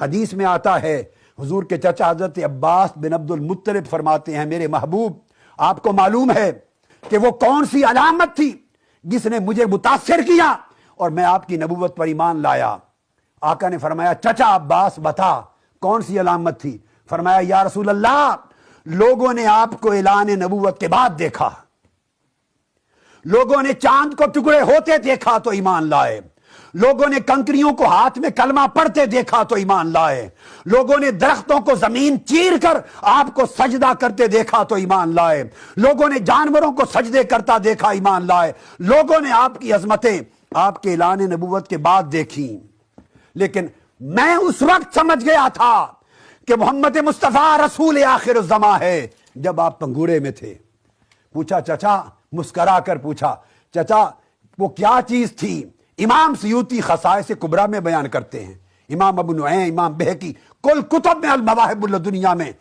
حدیث میں آتا ہے حضور کے چچا حضرت عباس بن عبد المطلب فرماتے ہیں میرے محبوب آپ کو معلوم ہے کہ وہ کون سی علامت تھی جس نے مجھے متاثر کیا اور میں آپ کی نبوت پر ایمان لایا؟ آقا نے فرمایا چچا عباس بتا کون سی علامت تھی؟ فرمایا یا رسول اللہ لوگوں نے آپ کو اعلان نبوت کے بعد دیکھا، لوگوں نے چاند کو ٹکڑے ہوتے دیکھا تو ایمان لائے، لوگوں نے کنکریوں کو ہاتھ میں کلمہ پڑھتے دیکھا تو ایمان لائے، لوگوں نے درختوں کو زمین چیر کر آپ کو سجدہ کرتے دیکھا تو ایمان لائے، لوگوں نے جانوروں کو سجدے کرتا دیکھا ایمان لائے، لوگوں نے آپ کی عظمتیں آپ کے اعلان نبوت کے بعد دیکھی۔ لیکن میں اس وقت سمجھ گیا تھا کہ محمد مصطفیٰ رسول آخر الزماں ہے جب آپ پنگوڑے میں تھے۔ پوچھا چچا، مسکرا کر پوچھا چچا وہ کیا چیز تھی؟ امام سیوطی خصائص کبریٰ میں بیان کرتے ہیں، امام ابو نعیم، امام بہقی، کل کتب میں المواہب الدنیا میں۔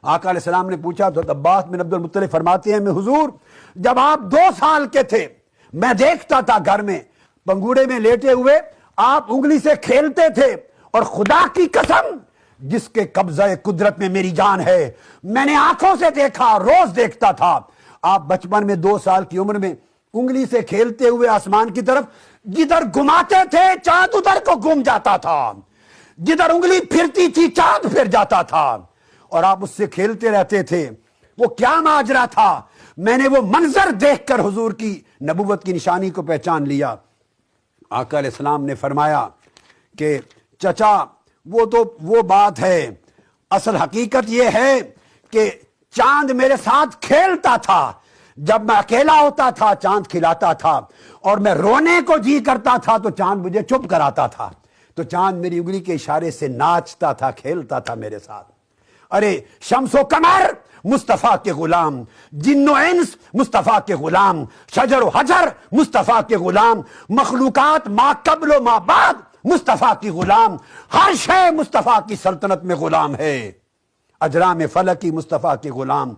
آقا علیہ السلام نے پوچھا تو عباس بن عبد المطلب فرماتے ہیں میں حضور جب آپ 2 سال کے تھے میں دیکھتا تھا گھر میں پنگوڑے میں لیٹے ہوئے آپ انگلی سے کھیلتے تھے، اور خدا کی قسم جس کے قبضہ قدرت میں میری جان ہے میں نے آنکھوں سے دیکھا، روز دیکھتا تھا آپ بچپن میں 2 سال کی عمر میں انگلی سے کھیلتے ہوئے آسمان کی طرف جدھر گھماتے تھے چاند ادھر کو گھوم جاتا تھا، جدھر انگلی پھرتی تھی چاند پھر جاتا تھا، اور آپ اس سے کھیلتے رہتے تھے۔ وہ کیا ماجرا تھا؟ میں نے وہ منظر دیکھ کر حضور کی نبوت کی نشانی کو پہچان لیا۔ آقا علیہ السلام نے فرمایا کہ چچا وہ بات ہے، اصل حقیقت یہ ہے کہ چاند میرے ساتھ کھیلتا تھا، جب میں اکیلا ہوتا تھا چاند کھلاتا تھا، اور میں رونے کو جی کرتا تھا تو چاند مجھے چپ کراتا تھا، تو چاند میری انگلی کے اشارے سے ناچتا تھا، کھیلتا تھا میرے ساتھ۔ ارے شمس و قمر مصطفیٰ کے غلام، جن و انس مصطفیٰ کے غلام، شجر و حجر مصطفیٰ کے غلام، مخلوقات ما قبل و ما بعد مصطفیٰ کی غلام، ہر شے مصطفیٰ کی سلطنت میں غلام ہے، اجرام فلکی مصطفیٰ کے غلام۔